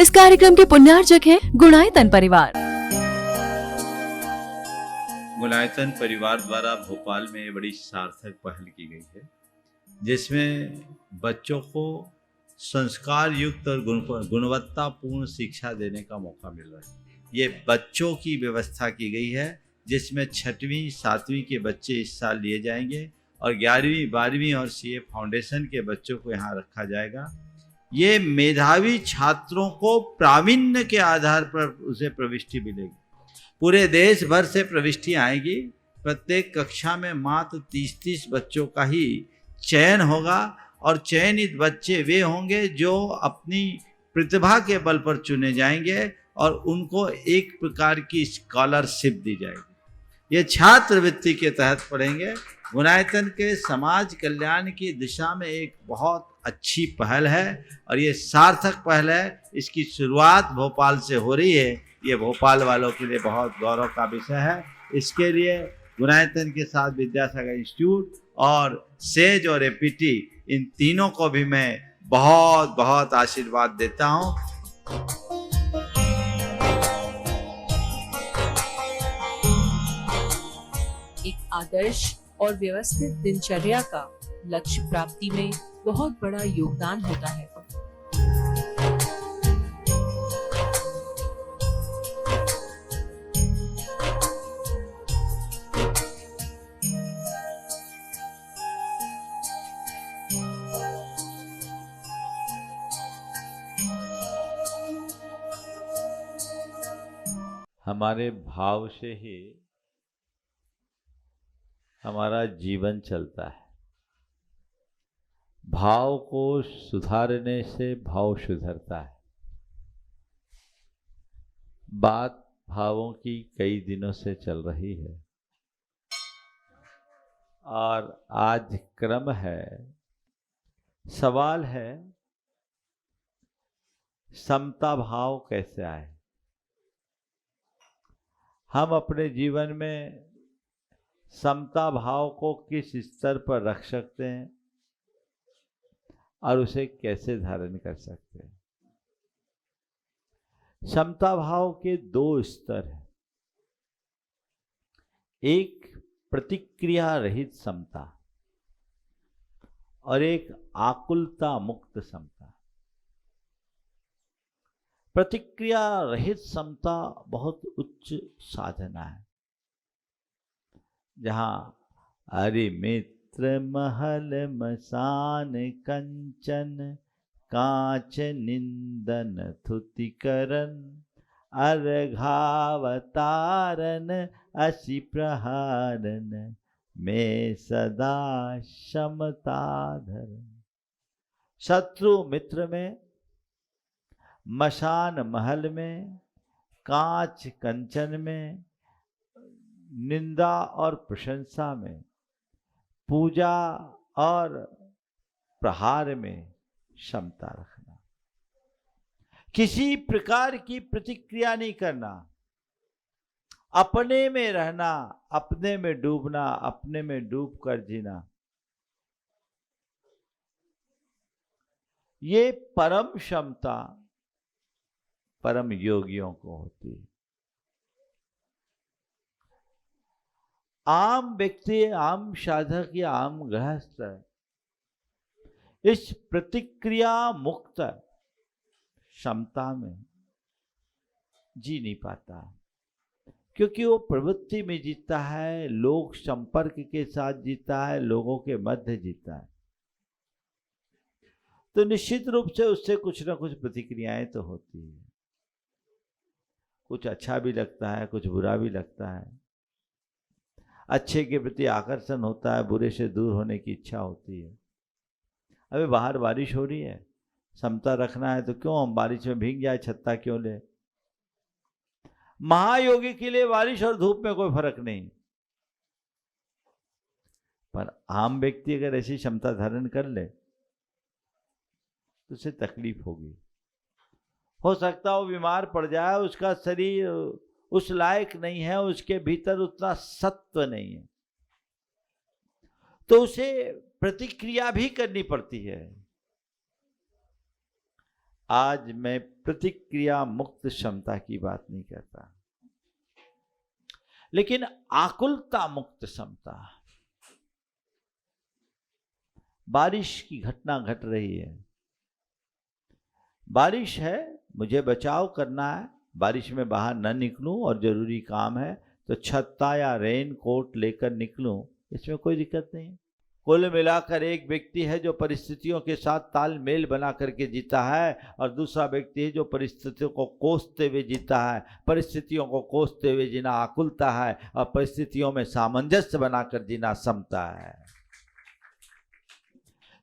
इस कार्यक्रम के पुण्यार्चक हैं गुणायतन परिवार। गुणायतन परिवार द्वारा भोपाल में बड़ी सार्थक पहल की गई है, जिसमें बच्चों को संस्कार युक्त और गुणवत्तापूर्ण शिक्षा देने का मौका मिल रहा है। ये बच्चों की व्यवस्था की गई है, जिसमें 6वीं 7वीं के बच्चे इस साल लिए जाएंगे और 11वीं 12वीं और सीए फाउंडेशन के बच्चों को यहाँ रखा जाएगा। ये मेधावी छात्रों को प्रावीण्य के आधार पर उसे प्रविष्टि मिलेगी। पूरे देश भर से प्रविष्टि आएगी। प्रत्येक कक्षा में मात्र 30-30 बच्चों का ही चयन होगा और चयनित बच्चे वे होंगे जो अपनी प्रतिभा के बल पर चुने जाएंगे और उनको एक प्रकार की स्कॉलरशिप दी जाएगी। ये छात्रवृत्ति के तहत पढ़ेंगे। गुणायतन के समाज कल्याण की दिशा में एक बहुत अच्छी पहल है और ये सार्थक पहल है। इसकी शुरुआत भोपाल से हो रही है। ये भोपाल वालों के लिए बहुत गौरव का विषय है। इसके लिए गुणायतन के साथ विद्यासागर इंस्टीट्यूट और सेज और एपीटी, इन तीनों को भी मैं बहुत बहुत आशीर्वाद देता हूँ। एक आदर्श और व्यवस्थित दिनचर्या का लक्ष्य प्राप्ति में बहुत बड़ा योगदान होता है। हमारे भाव से ही हमारा जीवन चलता है। भाव को सुधारने से भाव सुधरता है। बात भावों की कई दिनों से चल रही है और आज क्रम है, सवाल है समता भाव कैसे आए। हम अपने जीवन में समता भाव को किस स्तर पर रख सकते हैं और उसे कैसे धारण कर सकते हैं। समता भाव के 2 स्तर हैं। एक प्रतिक्रिया रहित समता और एक आकुलता मुक्त समता। प्रतिक्रिया रहित समता बहुत उच्च साधना है, जहां अरे मित्र महल मसान कंचन कांच निंदन थुति करन अर्घावतारन असि प्रहारन में सदा समता धरन। शत्रु मित्र में, मशान महल में, कांच कंचन में, निंदा और प्रशंसा में, पूजा और प्रहार में क्षमता रखना। किसी प्रकार की प्रतिक्रिया नहीं करना, अपने में रहना, अपने में डूबना, अपने में डूब कर जीना। ये परम क्षमता परम योगियों को होती है। आम व्यक्ति, आम साधक या आम गृहस्थ इस प्रतिक्रिया मुक्त क्षमता में जी नहीं पाता, क्योंकि वो प्रवृत्ति में जीता है, लोक संपर्क के साथ जीता है, लोगों के मध्य जीता है। तो निश्चित रूप से उससे कुछ ना कुछ प्रतिक्रियाएं तो होती है। कुछ अच्छा भी लगता है, कुछ बुरा भी लगता है। अच्छे के प्रति आकर्षण होता है, बुरे से दूर होने की इच्छा होती है। अबे बाहर बारिश हो रही है, समता रखना है तो क्यों हम बारिश में भीग जाए, छत्ता क्यों ले। महायोगी के लिए बारिश और धूप में कोई फर्क नहीं, पर आम व्यक्ति अगर ऐसी क्षमता धारण कर ले तो उसे तकलीफ होगी। हो सकता है वो बीमार पड़ जाए, उसका शरीर उस लायक नहीं है, उसके भीतर उतना सत्व नहीं है, तो उसे प्रतिक्रिया भी करनी पड़ती है। आज मैं प्रतिक्रिया मुक्त क्षमता की बात नहीं करता, लेकिन आकुलता मुक्त क्षमता। बारिश की घटना घट रही है, बारिश है, मुझे बचाव करना है, बारिश में बाहर न निकलूं और जरूरी काम है तो छत्ता या रेन कोट लेकर निकलूं, इसमें कोई दिक्कत नहीं। कुल मिलाकर एक व्यक्ति है जो परिस्थितियों के साथ तालमेल बना करके जीता है, और दूसरा व्यक्ति है जो परिस्थितियों को कोसते हुए जीता है। परिस्थितियों को कोसते हुए जीना आकुलता है, और परिस्थितियों में सामंजस्य बनाकर जीना समता है।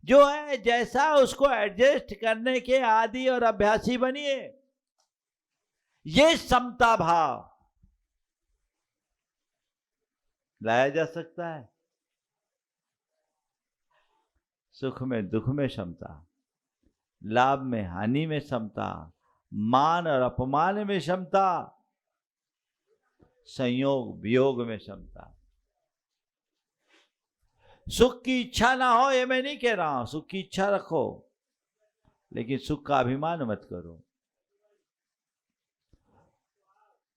जो है जैसा उसको एडजस्ट करने के आदी और अभ्यासी बनिए, ये समता भाव लाया जा सकता है। सुख में दुख में समता, लाभ में हानि में समता, मान और अपमान में समता, संयोग वियोग में समता। सुख की इच्छा ना हो ये मैं नहीं कह रहा हूं, सुख की इच्छा रखो, लेकिन सुख का अभिमान मत करो।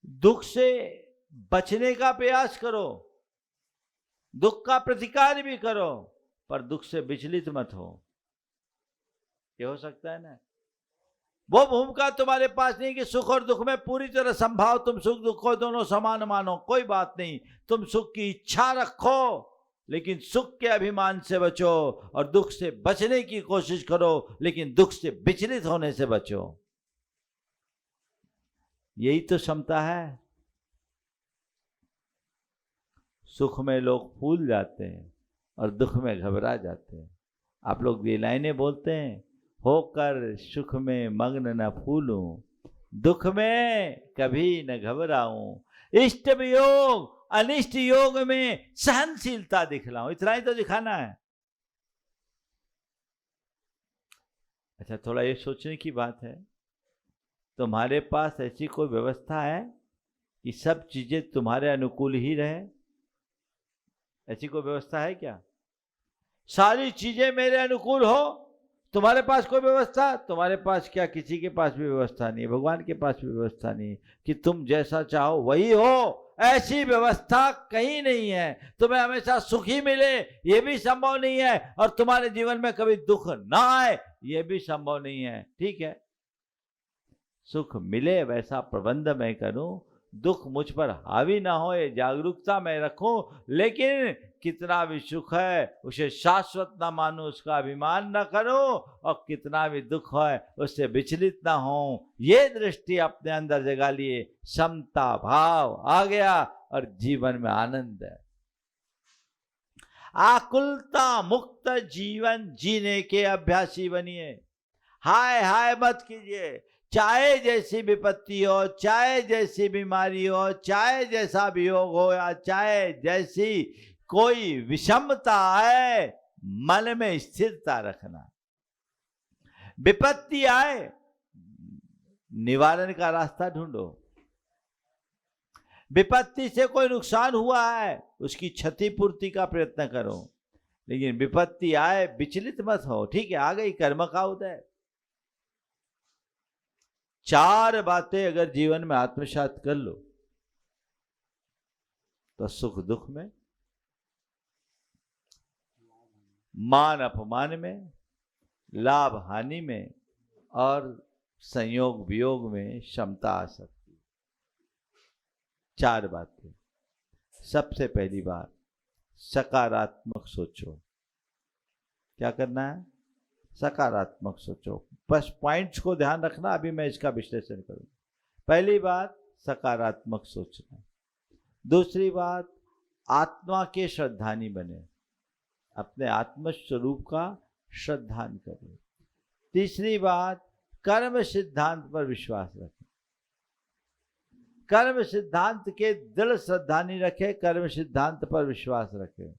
दुख से बचने का प्रयास करो, दुख का प्रतिकार भी करो, पर दुख से विचलित मत हो। ये हो सकता है ना, वो भूमिका तुम्हारे पास नहीं कि सुख और दुख में पूरी तरह संभाव, तुम सुख दुख को दोनों समान मानो, कोई बात नहीं। तुम सुख की इच्छा रखो, लेकिन सुख के अभिमान से बचो, और दुख से बचने की कोशिश करो, लेकिन दुख से विचलित होने से बचो। यही तो क्षमता है। सुख में लोग फूल जाते हैं और दुख में घबरा जाते हैं। आप लोग ये लाइनें बोलते हैं, होकर सुख में मग्न न फूलूं, दुख में कभी न घबराऊं, इष्ट वियोग अनिष्ट योग में सहनशीलता दिखलाऊं। इतना ही तो दिखाना है। अच्छा, थोड़ा ये सोचने की बात है, तुम्हारे पास ऐसी कोई व्यवस्था है कि सब चीजें तुम्हारे अनुकूल ही रहे? ऐसी कोई व्यवस्था है क्या? सारी चीजें मेरे अनुकूल हो, तुम्हारे पास कोई व्यवस्था? तुम्हारे पास क्या किसी के पास भी व्यवस्था नहीं है, भगवान के पास भी व्यवस्था नहीं कि तुम जैसा चाहो वही हो। ऐसी व्यवस्था कहीं नहीं है। तुम्हें हमेशा सुख ही मिले ये भी संभव नहीं है, और तुम्हारे जीवन में कभी दुख ना आए ये भी संभव नहीं है। ठीक है, सुख मिले वैसा प्रबंध मैं करूं, दुख मुझ पर हावी ना हो ये जागरूकता मैं रखूं, लेकिन कितना भी सुख है उसे शाश्वत ना मानूं, उसका अभिमान ना करूं, और कितना भी दुख है उससे विचलित ना हो, ये दृष्टि अपने अंदर जगा लिए समता भाव आ गया, और जीवन में आनंद है। आकुलता मुक्त जीवन जीने के अभ्यासी बनिए। हाय हाय मत कीजिए, चाहे जैसी विपत्ति हो, चाहे जैसी बीमारी हो, चाहे जैसा वियोग हो, या चाहे जैसी कोई विषमता आए, मन में स्थिरता रखना। विपत्ति आए, निवारण का रास्ता ढूंढो। विपत्ति से कोई नुकसान हुआ है, उसकी क्षतिपूर्ति का प्रयत्न करो, लेकिन विपत्ति आए विचलित मत हो। ठीक है, आ गई कर्म का उदय। चार बातें अगर जीवन में आत्मसात कर लो तो सुख दुख में, मान अपमान में, लाभ हानि में, और संयोग वियोग में क्षमता आ सकती। चार बातें। सबसे पहली बात, सकारात्मक सोचो। क्या करना है? सकारात्मक सोचो। बस पॉइंट्स को ध्यान रखना, अभी मैं इसका विश्लेषण करूंगा। पहली बात, सकारात्मक सोचना। दूसरी बात, आत्मा के श्रद्धानी बने, अपने आत्म स्वरूप का श्रद्धान करें। तीसरी बात, कर्म सिद्धांत पर विश्वास रखें, कर्म सिद्धांत के दृढ़ श्रद्धानी रखें, कर्म सिद्धांत पर विश्वास रखें।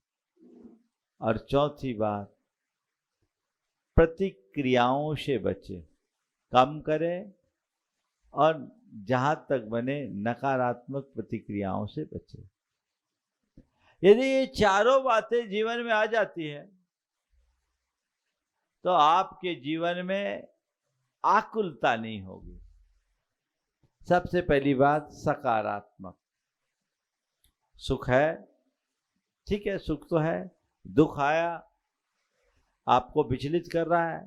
और चौथी बात, प्रतिक्रियाओं से बचे, कम करें, और जहां तक बने नकारात्मक प्रतिक्रियाओं से बचे। यदि ये चारों बातें जीवन में आ जाती है तो आपके जीवन में आकुलता नहीं होगी। सबसे पहली बात सकारात्मक। सुख है, ठीक है, सुख तो है, दुख आया आपको विचलित कर रहा है,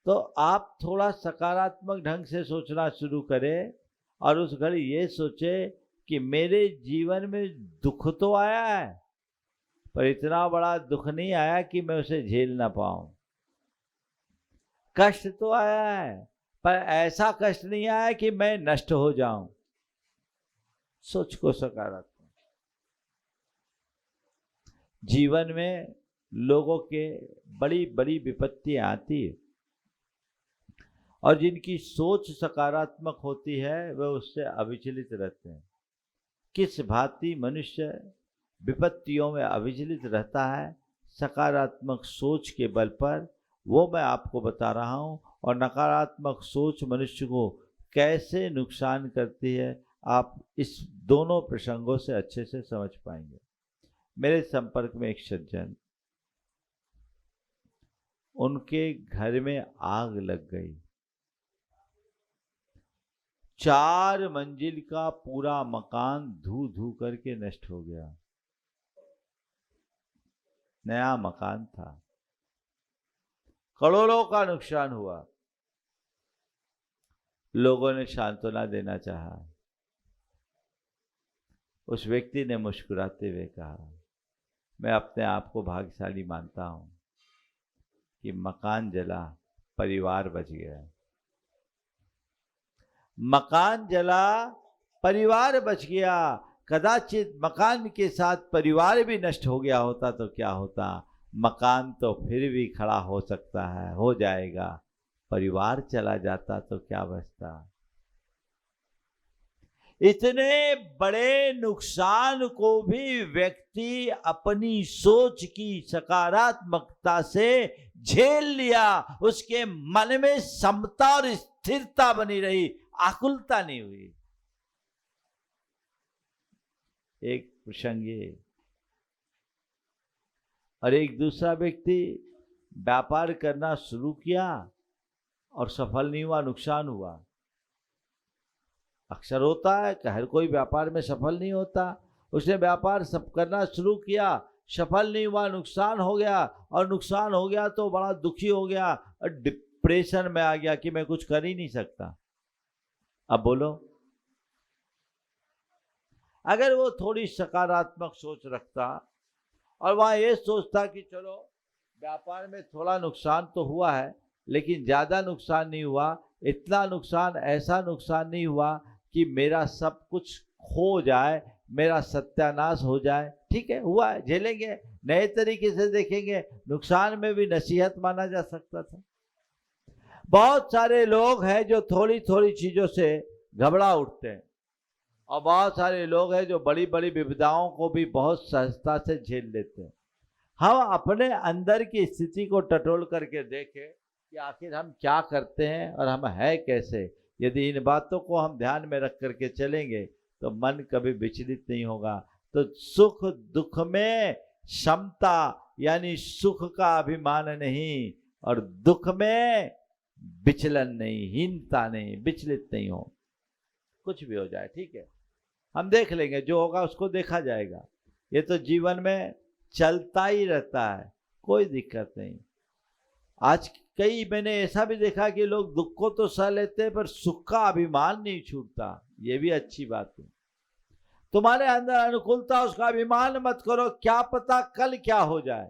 तो आप थोड़ा सकारात्मक ढंग से सोचना शुरू करें और उस घड़ी ये सोचे कि मेरे जीवन में दुख तो आया है, पर इतना बड़ा दुख नहीं आया कि मैं उसे झेल ना पाऊं। कष्ट तो आया है, पर ऐसा कष्ट नहीं आया कि मैं नष्ट हो जाऊं। सोच को सकारात्मक। जीवन में लोगों के बड़ी बड़ी विपत्तियां आती है और जिनकी सोच सकारात्मक होती है वह उससे अविचलित रहते हैं। किस भांति मनुष्य विपत्तियों में अविचलित रहता है? सकारात्मक सोच के बल पर, वो मैं आपको बता रहा हूं। और नकारात्मक सोच मनुष्य को कैसे नुकसान करती है, आप इस दोनों प्रसंगों से अच्छे से समझ पाएंगे। मेरे संपर्क में एक सज्जन, उनके घर में आग लग गई। 4 मंजिल का पूरा मकान धू धू करके नष्ट हो गया। नया मकान था, करोड़ों का नुकसान हुआ। लोगों ने सांत्वना देना चाहा। उस व्यक्ति ने मुस्कुराते हुए कहा, मैं अपने आप को भाग्यशाली मानता हूं कि मकान जला, परिवार बच गया। मकान जला, परिवार बच गया। कदाचित मकान के साथ परिवार भी नष्ट हो गया होता तो क्या होता? मकान तो फिर भी खड़ा हो सकता है, हो जाएगा। परिवार चला जाता तो क्या बचता? इतने बड़े नुकसान को भी व्यक्ति अपनी सोच की सकारात्मकता से झेल लिया। उसके मन में समता और स्थिरता बनी रही, आकुलता नहीं हुई। एक प्रसंग ये। और एक दूसरा व्यक्ति व्यापार करना शुरू किया और सफल नहीं हुआ, नुकसान हुआ। अक्सर होता है कि हर कोई व्यापार में सफल नहीं होता। उसने व्यापार सब करना शुरू किया, सफल नहीं हुआ, नुकसान हो गया। और नुकसान हो गया तो बड़ा दुखी हो गया और डिप्रेशन में आ गया कि मैं कुछ कर ही नहीं सकता। अब बोलो, अगर वो थोड़ी सकारात्मक सोच रखता और वह ये सोचता कि चलो व्यापार में थोड़ा नुकसान तो हुआ है लेकिन ज़्यादा नुकसान नहीं हुआ, इतना नुकसान, ऐसा नुकसान नहीं हुआ कि मेरा सब कुछ खो जाए, मेरा सत्यानाश हो जाए। ठीक है, हुआ है, झेलेंगे, नए तरीके से देखेंगे। नुकसान में भी नसीहत माना जा सकता था। बहुत सारे लोग हैं जो थोड़ी थोड़ी चीज़ों से घबरा उठते हैं और बहुत सारे लोग हैं जो बड़ी बड़ी विपदाओं को भी बहुत सहजता से झेल लेते हैं। हम अपने अंदर की स्थिति को टटोल करके देखें कि आखिर हम क्या करते हैं और हम है कैसे। यदि इन बातों को हम ध्यान में रख करके चलेंगे तो मन कभी विचलित नहीं होगा। तो सुख दुख में समता, यानी सुख का अभिमान नहीं और दुख में विचलन नहीं, हीनता नहीं, विचलित नहीं हो। कुछ भी हो जाए, ठीक है, हम देख लेंगे, जो होगा उसको देखा जाएगा। ये तो जीवन में चलता ही रहता है, कोई दिक्कत नहीं। आज मैंने ऐसा भी देखा कि लोग दुख को तो सह लेते हैं पर सुख का अभिमान नहीं छूटता। ये भी अच्छी बात है। तुम्हारे अंदर अनुकूलता, उसका अभिमान मत करो, क्या पता कल क्या हो जाए।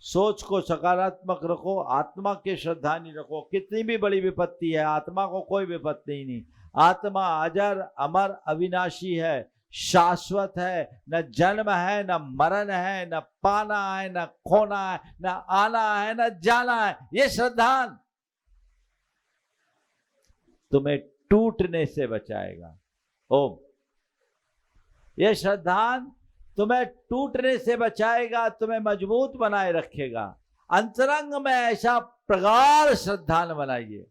सोच को सकारात्मक रखो, आत्मा के श्रद्धा नहीं रखो। कितनी भी बड़ी विपत्ति है, आत्मा को कोई विपत्ति नहीं। आत्मा अजर अमर अविनाशी है, शाश्वत है। न जन्म है, न मरण है, न पाना है, न खोना है, न आना है, न जाना है। ये श्रद्धान तुम्हें टूटने से बचाएगा। ओम। ये श्रद्धान तुम्हें टूटने से बचाएगा, तुम्हें मजबूत बनाए रखेगा। अंतरंग में ऐसा प्रगाढ़ श्रद्धान बनाइए।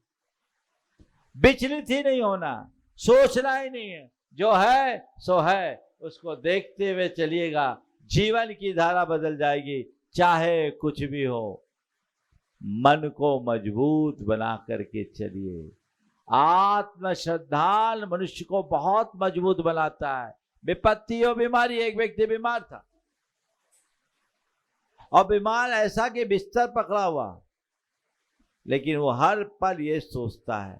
विचलित ही नहीं होना, सोचना ही नहीं है, जो है सो है, उसको देखते हुए चलिएगा। जीवन की धारा बदल जाएगी, चाहे कुछ भी हो। मन को मजबूत बना करके चलिए। आत्म श्रद्धान मनुष्य को बहुत मजबूत बनाता है। विपत्ति और बीमारी, एक व्यक्ति बीमार था और बीमार ऐसा कि बिस्तर पकड़ा हुआ, लेकिन वो हर पल ये सोचता है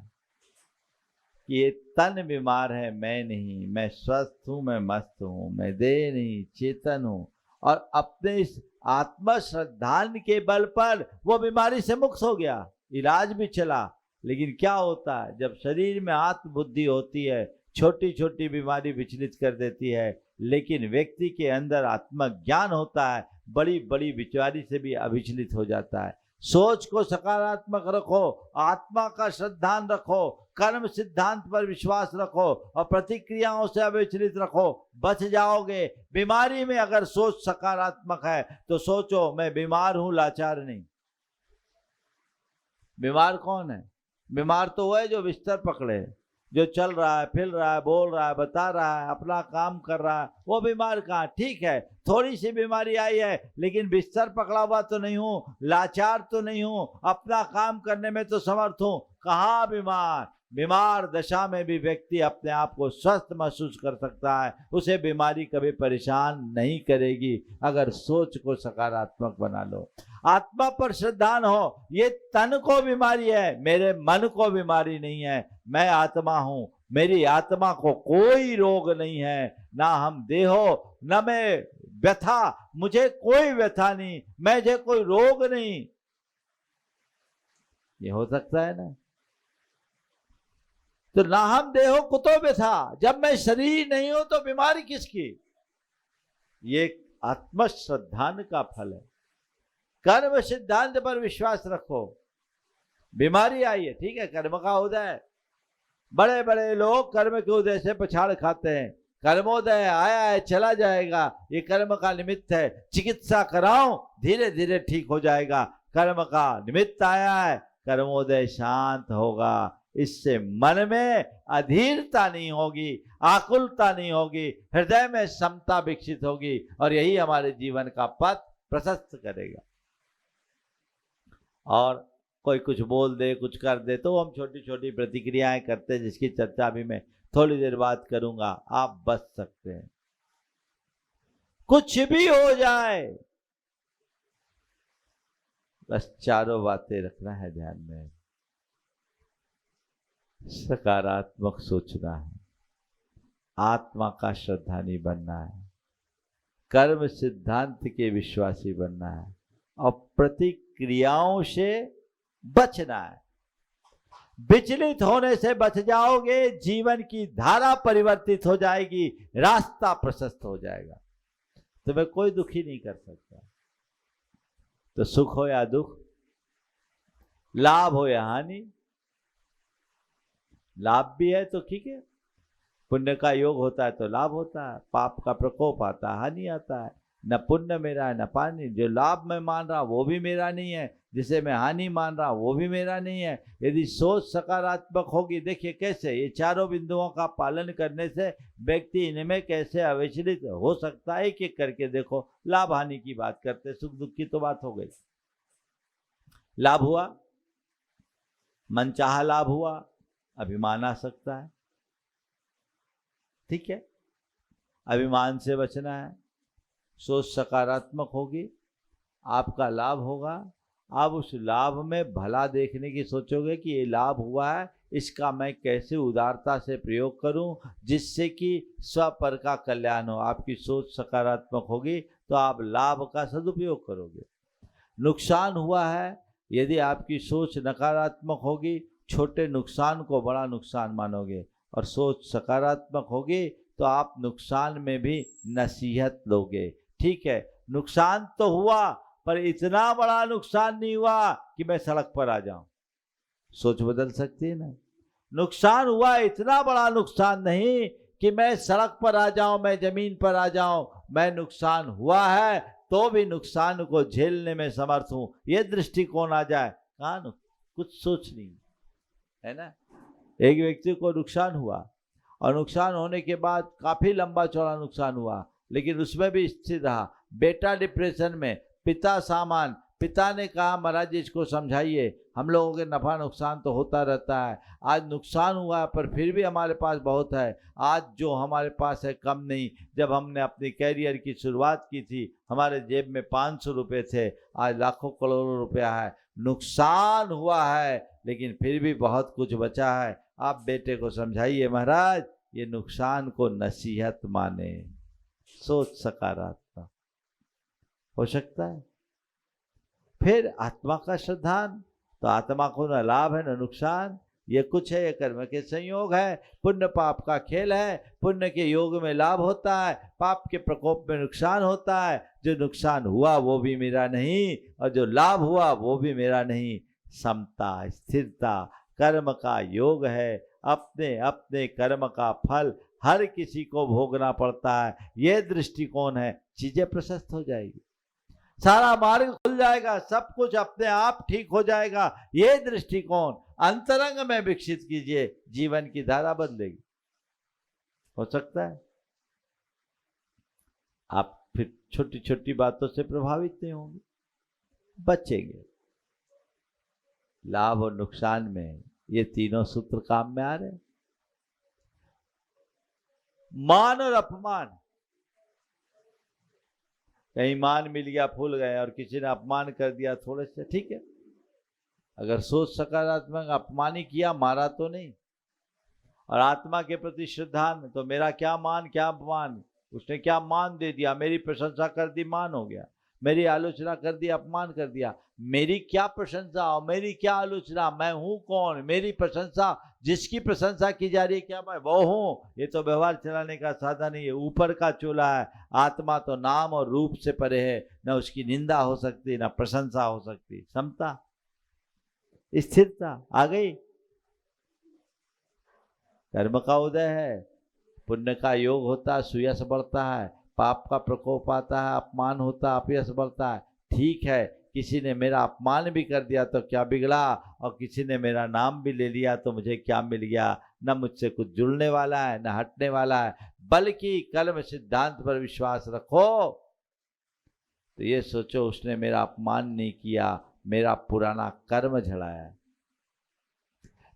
कि ये तन बीमार है, मैं नहीं, मैं स्वस्थ हूं, मैं मस्त हूं, मैं देह नहीं चेतन हूं। और अपने इस आत्म श्रद्धान के बल पर वो बीमारी से मुक्त हो गया, इलाज भी चला। लेकिन क्या होता है, जब शरीर में आत्मबुद्धि होती है, छोटी छोटी बीमारी विचलित कर देती है, लेकिन व्यक्ति के अंदर आत्मज्ञान होता है, बड़ी बड़ी बीमारी से भी अविचलित हो जाता है। सोच को सकारात्मक रखो, आत्मा का श्रद्धान रखो, कर्म सिद्धांत पर विश्वास रखो और प्रतिक्रियाओं से अविचलित रखो, बच जाओगे। बीमारी में अगर सोच सकारात्मक है तो सोचो मैं बीमार हूं, लाचार नहीं। बीमार कौन है? बीमार तो वो है जो बिस्तर पकड़े, जो चल रहा है, फिर रहा है, बोल रहा है, बता रहा है, अपना काम कर रहा है, वो बीमार कहाँ? ठीक है, थोड़ी सी बीमारी आई है, लेकिन बिस्तर पकड़ा हुआ तो नहीं हूं, लाचार तो नहीं हूं, अपना काम करने में तो समर्थ हूं। कहाँ बीमार? बीमार दशा में भी व्यक्ति अपने आप को स्वस्थ महसूस कर सकता है, उसे बीमारी कभी परेशान नहीं करेगी अगर सोच को सकारात्मक बना लो। आत्मा पर श्रद्धान हो। ये तन को बीमारी है, मेरे मन को बीमारी नहीं है। मैं आत्मा हूं, मेरी आत्मा को कोई रोग नहीं है, ना हम देहो न मैं व्यथा, मुझे कोई व्यथा नहीं, मुझे कोई रोग नहीं। ये हो सकता है ना? तो ना हम देहो कुतो व्यथा, जब मैं शरीर नहीं हूं तो बीमारी किसकी? ये आत्मश्रद्धान का फल है। कर्म सिद्धांत पर विश्वास रखो। बीमारी आई है, ठीक है, कर्म का उदय है। बड़े बड़े लोग कर्म के उदय से पछाड़ खाते हैं। कर्मोदय आया है, चला जाएगा, ये कर्म का निमित्त है, चिकित्सा कराओ, धीरे धीरे ठीक हो जाएगा। कर्म का निमित्त आया है, कर्मोदय शांत होगा। इससे मन में अधीरता नहीं होगी, आकुलता नहीं होगी, हृदय में समता विकसित होगी और यही हमारे जीवन का पथ प्रशस्त करेगा। और कोई कुछ बोल दे, कुछ कर दे, तो हम छोटी छोटी प्रतिक्रियाएं करते हैं, जिसकी चर्चा भी मैं थोड़ी देर बाद करूंगा। आप बच सकते हैं, कुछ भी हो जाए, बस चारों बातें रखना है ध्यान में। सकारात्मक सोचना है, आत्मा का श्रद्धानी बनना है, कर्म सिद्धांत के विश्वासी बनना है और प्रतिक्रियाओं से बचना है। विचलित होने से बच जाओगे, जीवन की धारा परिवर्तित हो जाएगी, रास्ता प्रशस्त हो जाएगा। तुम्हें कोई दुखी नहीं कर सकता। तो सुख हो या दुख, लाभ हो या हानि, लाभ भी है तो ठीक है, पुण्य का योग होता है तो लाभ होता है, पाप का प्रकोप आता है, हानि आता है। न पुण्य मेरा है न पानी, जो लाभ मैं मान रहा वो भी मेरा नहीं है, जिसे मैं हानि मान रहा वो भी मेरा नहीं है। यदि सोच सकारात्मक होगी, देखिए कैसे ये चारों बिंदुओं का पालन करने से व्यक्ति इनमें कैसे अविचलित हो सकता है। एक एक करके देखो। लाभ हानि की बात करते, सुख दुख की तो बात हो गई। लाभ हुआ, मनचाहा लाभ हुआ, अभिमान आ सकता है, ठीक है, अभिमान से बचना है। सोच सकारात्मक होगी, आपका लाभ होगा। आप उस लाभ में भला देखने की सोचोगे कि ये लाभ हुआ है, इसका मैं कैसे उदारता से प्रयोग करूं जिससे कि स्वपर का कल्याण हो। आपकी सोच सकारात्मक होगी तो आप लाभ का सदुपयोग करोगे। नुकसान हुआ है, यदि आपकी सोच नकारात्मक होगी, छोटे नुकसान को बड़ा नुकसान मानोगे, और सोच सकारात्मक होगी तो आप नुकसान में भी नसीहत लोगे। ठीक है, नुकसान तो हुआ पर इतना बड़ा नुकसान नहीं हुआ कि मैं सड़क पर आ जाऊं। सोच बदल सकती है ना। नुकसान हुआ, इतना बड़ा नुकसान नहीं कि मैं सड़क पर आ जाऊं, मैं जमीन पर आ जाऊं। मैं नुकसान हुआ है तो भी नुकसान को झेलने में समर्थ हूं, ये दृष्टिकोण आ जाए। कहाँ कुछ सोच नहीं है ना। एक व्यक्ति को नुकसान हुआ और नुकसान होने के बाद काफी लंबा चौड़ा नुकसान हुआ, लेकिन उसमें भी स्थिर रहा। बेटा डिप्रेशन में, पिता सामान, पिता ने कहा महाराज जी इसको समझाइए, हम लोगों के नफा नुकसान तो होता रहता है, आज नुकसान हुआ पर फिर भी हमारे पास बहुत है, आज जो हमारे पास है कम नहीं। जब हमने अपनी कैरियर की शुरुआत की थी हमारे जेब में 500 रुपये थे, आज लाखों करोड़ों रुपया है। नुकसान हुआ है लेकिन फिर भी बहुत कुछ बचा है। आप बेटे को समझाइए महाराज ये नुकसान को नसीहत माने, सोच सकारात्मक हो सकता है। फिर आत्मा का श्रद्धान, तो आत्मा को न लाभ है न नुकसान, ये कुछ है, ये कर्म के संयोग है, पुण्य पाप का खेल है। पुण्य के योग में लाभ होता है, पाप के प्रकोप में नुकसान होता है। जो नुकसान हुआ वो भी मेरा नहीं और जो लाभ हुआ वो भी मेरा नहीं। समता, स्थिरता कर्म का योग है। अपने अपने कर्म का फल हर किसी को भोगना पड़ता है। ये दृष्टिकोण है, चीजें प्रशस्त हो जाएगी, सारा मार्ग खुल जाएगा, सब कुछ अपने आप ठीक हो जाएगा। ये दृष्टिकोण अंतरंग में विकसित कीजिए, जीवन की धारा बदलेगी। हो सकता है आप फिर छोटी छोटी बातों से प्रभावित नहीं होंगे, बचेंगे। लाभ और नुकसान में ये तीनों सूत्र काम में आ रहे हैं। मान और अपमान, कहीं मान मिल गया फूल गए और किसी ने अपमान कर दिया थोड़े से, ठीक है, अगर सोच सकारात्मक, अपमान ही किया, मारा तो नहीं। और आत्मा के प्रति श्रद्धान, तो मेरा क्या मान क्या अपमान, उसने क्या मान दे दिया, मेरी प्रशंसा कर दी मान हो गया, मेरी आलोचना कर दी अपमान कर दिया। मेरी क्या प्रशंसा और मेरी क्या आलोचना, मैं हूं कौन, मेरी प्रशंसा, जिसकी प्रशंसा की जा रही है क्या मैं वो हूं? ये तो व्यवहार चलाने का साधन नहीं है, ऊपर का चोला है। आत्मा तो नाम और रूप से परे है, न उसकी निंदा हो सकती न प्रशंसा हो सकती। समता, स्थिरता आ गई, कर्म का उदय है, पुण्य का योग होता है, सुयश बढ़ता है, पाप का प्रकोप आता है, अपमान होता है, अपयश बढ़ता है। ठीक है, किसी ने मेरा अपमान भी कर दिया तो क्या बिगड़ा, और किसी ने मेरा नाम भी ले लिया तो मुझे क्या मिल गया? न मुझसे कुछ जुड़ने वाला है न हटने वाला है, बल्कि कर्म सिद्धांत पर विश्वास रखो। तो ये सोचो उसने मेरा अपमान नहीं किया, मेरा पुराना कर्म झड़ाया है,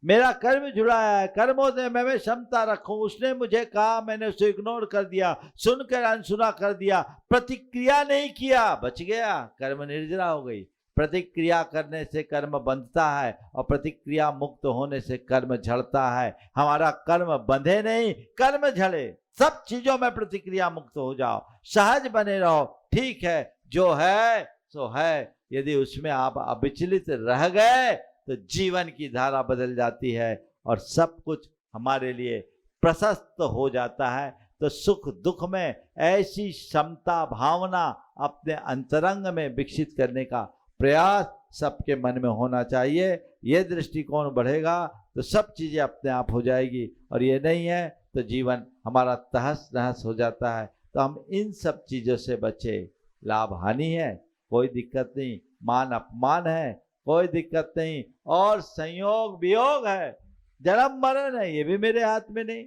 मेरा कर्म जुड़ाया है, कर्मों से मैं क्षमता रखूं। उसने मुझे कहा, मैंने उसे इग्नोर कर दिया, सुनकर अनसुना कर दिया, प्रतिक्रिया नहीं किया, बच गया, कर्म निर्जरा हो गई। प्रतिक्रिया करने से कर्म बंधता है और प्रतिक्रिया मुक्त होने से कर्म झड़ता है। हमारा कर्म बंधे नहीं, कर्म झड़े। सब चीजों में प्रतिक्रिया मुक्त हो जाओ, सहज बने रहो। ठीक है, जो है सो है। यदि उसमें आप अविचलित रह गए तो जीवन की धारा बदल जाती है और सब कुछ हमारे लिए प्रशस्त हो जाता है। तो सुख दुख में ऐसी क्षमता भावना अपने अंतरंग में विकसित करने का प्रयास सबके मन में होना चाहिए। ये दृष्टिकोण बढ़ेगा तो सब चीजें अपने आप हो जाएगी, और ये नहीं है तो जीवन हमारा तहस नहस हो जाता है। तो हम इन सब चीजों से बचे। लाभ हानि है कोई दिक्कत नहीं, मान अपमान है कोई दिक्कत नहीं, और संयोग वियोग है, जन्म मरण है, ये भी मेरे हाथ में नहीं।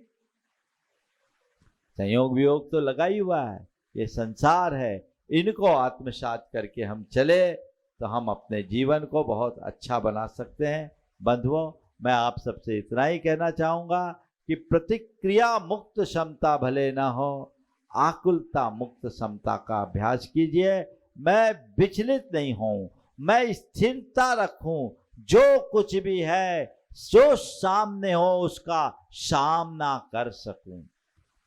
संयोग वियोग तो लगा ही हुआ है, ये संसार है। इनको आत्मसात करके हम चले तो हम अपने जीवन को बहुत अच्छा बना सकते हैं। बंधुओं, मैं आप सबसे इतना ही कहना चाहूँगा कि प्रतिक्रिया मुक्त क्षमता भले ना हो, आकुलता मुक्त क्षमता का अभ्यास कीजिए। मैं विचलित नहीं हूँ, मैं स्थिरता रखूं, जो कुछ भी है जो सामने हो उसका सामना कर सकूं।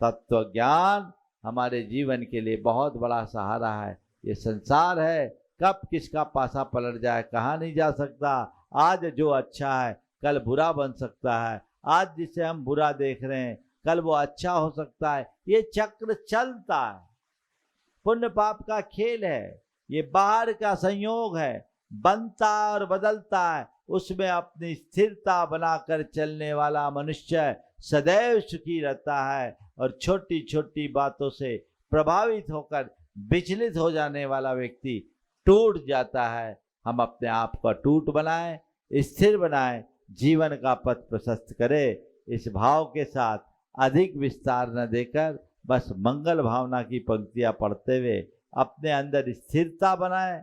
तत्व ज्ञान हमारे जीवन के लिए बहुत बड़ा सहारा है। ये संसार है, कब किसका पासा पलट जाए कहा नहीं जा सकता। आज जो अच्छा है कल बुरा बन सकता है, आज जिसे हम बुरा देख रहे हैं कल वो अच्छा हो सकता है। ये चक्र चलता है, पुण्य पाप का खेल है, ये बाहर का संयोग है, बनता और बदलता है। उसमें अपनी स्थिरता बनाकर चलने वाला मनुष्य सदैव सुखी रहता है, और छोटी छोटी बातों से प्रभावित होकर विचलित हो जाने वाला व्यक्ति टूट जाता है। हम अपने आप को टूट बनाएं, स्थिर बनाएं, जीवन का पथ प्रशस्त करें। इस भाव के साथ अधिक विस्तार न देकर बस मंगल भावना की पंक्तियां पढ़ते हुए अपने अंदर स्थिरता बनाएं,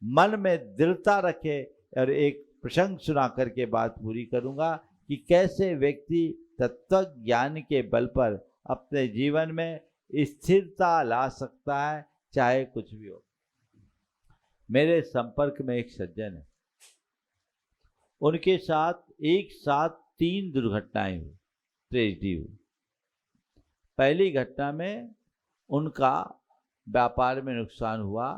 मन में दृढ़ता रखे। और एक प्रसंग सुना करके बात पूरी करूंगा कि कैसे व्यक्ति तत्व ज्ञान के बल पर अपने जीवन में स्थिरता ला सकता है, चाहे कुछ भी हो। मेरे संपर्क में एक सज्जन है, उनके साथ एक साथ 3 दुर्घटनाएं हुई, ट्रेजेडी हुई। पहली घटना में उनका व्यापार में नुकसान हुआ।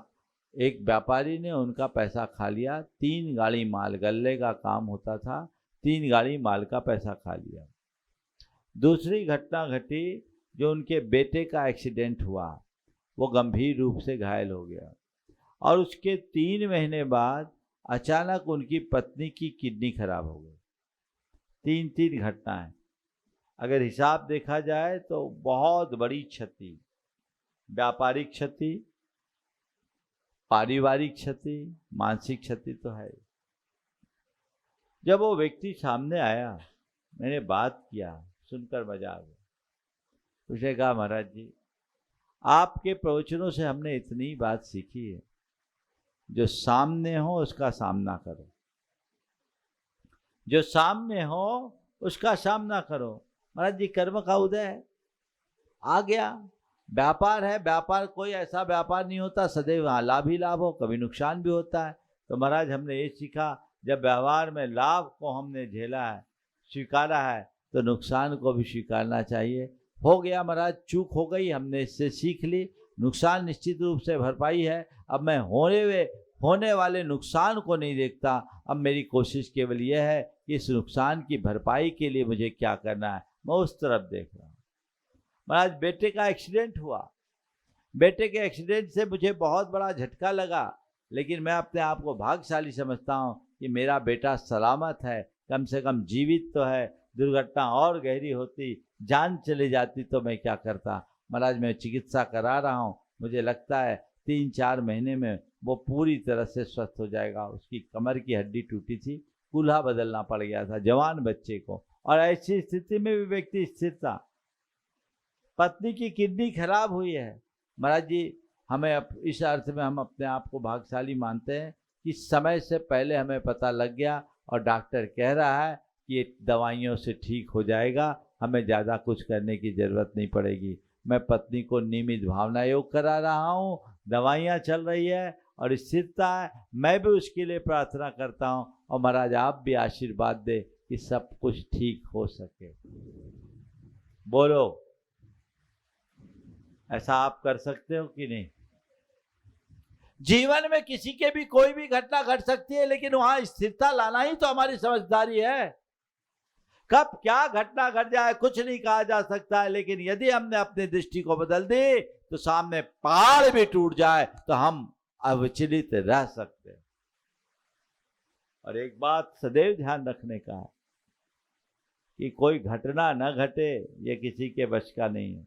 एक व्यापारी ने उनका पैसा खा लिया। 3 गाड़ी माल, गल्ले का काम होता था, 3 गाड़ी माल का पैसा खा लिया। दूसरी घटना घटी जो उनके बेटे का एक्सीडेंट हुआ, वो गंभीर रूप से घायल हो गया और उसके 3 महीने बाद अचानक उनकी पत्नी की किडनी खराब हो गई। 3 घटनाएं। अगर हिसाब देखा जाए तो बहुत बड़ी क्षति, व्यापारिक क्षति, पारिवारिक क्षति, मानसिक क्षति तो है। जब वो व्यक्ति सामने आया, मैंने बात किया, सुनकर मजा आ गया। उसने कहा, महाराज जी, आपके प्रवचनों से हमने इतनी बात सीखी है, जो सामने हो उसका सामना करो, जो सामने हो उसका सामना करो। महाराज जी, कर्म का उदय आ गया, व्यापार है, व्यापार कोई ऐसा व्यापार नहीं होता सदैव लाभ ही लाभ हो, कभी नुकसान भी होता है। तो महाराज हमने ये सीखा, जब व्यवहार में लाभ को हमने झेला है, स्वीकारा है, तो नुकसान को भी स्वीकारना चाहिए। हो गया महाराज, चूक हो गई, हमने इससे सीख ली, नुकसान निश्चित रूप से भरपाई है। अब मैं होने वाले नुकसान को नहीं देखता। अब मेरी कोशिश केवल यह है कि इस नुकसान की भरपाई के लिए मुझे क्या करना है, मैं उस तरफ देख रहा हूँ। महाराज, बेटे का एक्सीडेंट हुआ। बेटे के एक्सीडेंट से मुझे बहुत बड़ा झटका लगा, लेकिन मैं अपने आप को भाग्यशाली समझता हूँ कि मेरा बेटा सलामत है, कम से कम जीवित तो है। दुर्घटना और गहरी होती, जान चली जाती तो मैं क्या करता। महाराज, मैं चिकित्सा करा रहा हूँ, मुझे लगता है 3-4 महीने में वो पूरी तरह से स्वस्थ हो जाएगा। उसकी कमर की हड्डी टूटी थी, कूल्हा बदलना पड़ गया था, जवान बच्चे को। और ऐसी स्थिति में भी व्यक्ति स्थिर था। पत्नी की किडनी खराब हुई है। महाराज जी, हमें इस अर्थ में हम अपने आप को भाग्यशाली मानते हैं कि समय से पहले हमें पता लग गया और डॉक्टर कह रहा है कि ये दवाइयों से ठीक हो जाएगा, हमें ज़्यादा कुछ करने की ज़रूरत नहीं पड़ेगी। मैं पत्नी को नियमित भावना योग करा रहा हूँ, दवाइयाँ चल रही है और स्थिरता है। मैं भी उसके लिए प्रार्थना करता हूँ। और महाराज, आप भी आशीर्वाद दे कि सब कुछ ठीक हो सके। बोलो, ऐसा आप कर सकते हो कि नहीं? जीवन में किसी के भी कोई भी घटना घट सकती है, लेकिन वहां स्थिरता लाना ही तो हमारी समझदारी है। कब क्या घटना घट जाए कुछ नहीं कहा जा सकता है, लेकिन यदि हमने अपनी दृष्टि को बदल दी तो सामने पहाड़ भी टूट जाए तो हम अविचलित रह सकते हैं। और एक बात सदैव ध्यान रखने का है कि कोई घटना न घटे, ये किसी के वश का नहीं है,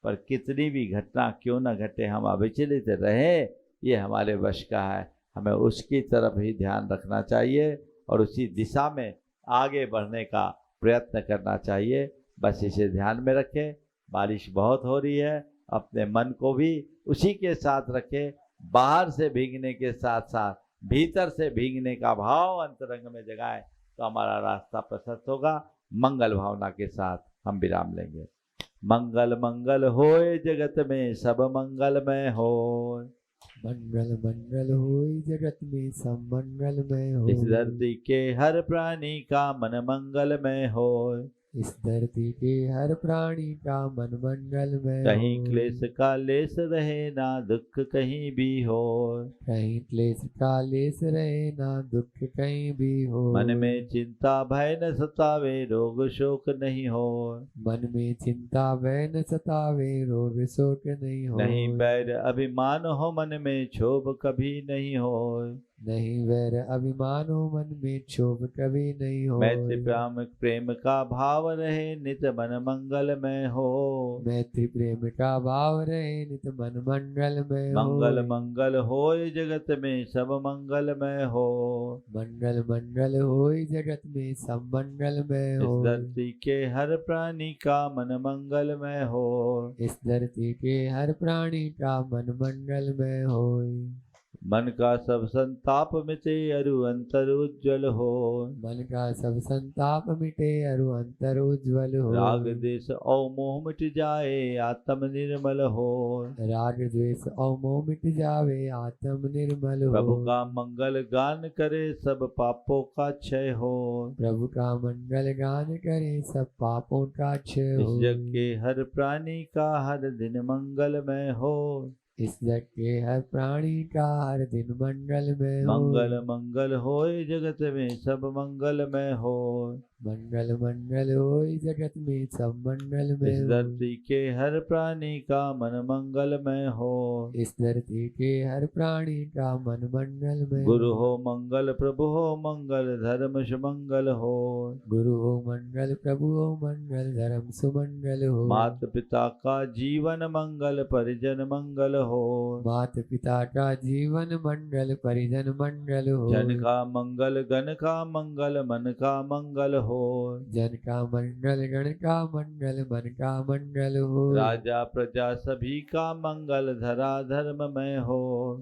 पर कितनी भी घटना क्यों न घटे, हम अविचलित रहे, ये हमारे वश का है। हमें उसकी तरफ ही ध्यान रखना चाहिए और उसी दिशा में आगे बढ़ने का प्रयत्न करना चाहिए। बस इसे ध्यान में रखें। बारिश बहुत हो रही है, अपने मन को भी उसी के साथ रखें। बाहर से भीगने के साथ साथ भीतर से भीगने का भाव अंतरंग में जगाएं तो हमारा रास्ता प्रशस्त होगा। मंगल भावना के साथ हम विराम लेंगे। मंगल मंगल होए जगत में सब मंगलमय होए। मंगल मंगल होई जगत में सब मंगलमय हो। इस धरती के हर प्राणी का मन मंगलमय होए। इस धरती के हर प्राणी का मन मंगलमय कहीं होए। क्लेश का लेस रहे ना दुख कहीं भी हो। कहीं क्लेश का लेस रहे ना दुख कहीं भी हो। मन में चिंता भय न सतावे रोग शोक नहीं हो। मन में चिंता भय न सतावे रोग शोक नहीं हो। नहीं बैर अभिमान हो मन में क्षोभ कभी नहीं हो। नहीं वैर अभिमान हो मन में क्षोभ कभी नहीं हो। मैत्री प्रेम का भाव रहे नित मन मंगलमय हो। मैत्री प्रेम का भाव रहे नित मन मंगलमय हो। मंगल मंगल होए जगत में सब मंगलमय हो। मंगल मंगल होई जगत में सब मंगलमय इस हो। धरती के हर प्राणी का मन मंगलमय हो। इस धरती के हर प्राणी का मन मंगलमय हो। मन का सब संताप मिटे अरु अंतर उज्ज्वल हो। मन का सब संताप मिटे अरु अंतर उज्ज्वल हो। राग देश और मोह मिट जाए आत्म निर्मल हो। राग द्वेष और मोह मिट जावे आत्म निर्मल हो। प्रभु का मंगल गान करे सब पापों का क्षय हो। प्रभु का मंगल गान करे सब पापों का क्षय इस हो। जग के हर प्राणी का हर दिन मंगलमय हो। इस जग के हर प्राणी का हर दिन मंगलमय हो। मंगल मंगल होए जगत में सब मंगलमय हो। मंगल मंगल होय जगत में सब मंगलमय इस हो। धरती के हर प्राणी का मन मंगलमय हो। इस धरती के हर प्राणी का मन मंगलमय गुरु हो मंगल प्रभु हो मंगल धर्म सुमंगल हो। गुरु हो मंगल प्रभु हो मंगल धर्म सुमंगल हो। माता पिता का जीवन मंगल परिजन मंगल हो। माता पिता का जीवन मंगल परिजन मंगल हो। जन का मंगल गण का मंगल मन का मंगल हो। जन का मंगल गण का मंगल मन का मंगल हो। राजा प्रजा सभी का मंगल धरा धर्ममय हो।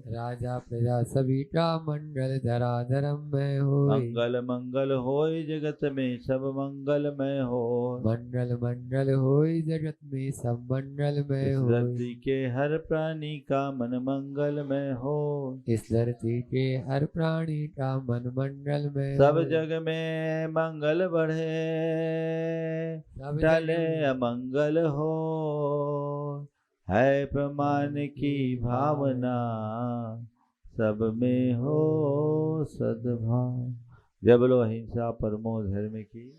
राजा प्रजा सभी का मंगल धरा धर्ममय हो। मंगल मंगल होय जगत में सब मंगलमय हो। मंगल मंगल होय जगत में सब मंगलमय इस हो। धरती के हर प्राणी का मन मंगलमय हो। इस धरती के हर प्राणी का मन मंगलमय सब हो। जग में मंगल बढ़े सब टले जग अमंगल हो। है प्रमाण की भावना सब में हो सद्भाव। जय बोलो अहिंसा परमो धर्म की।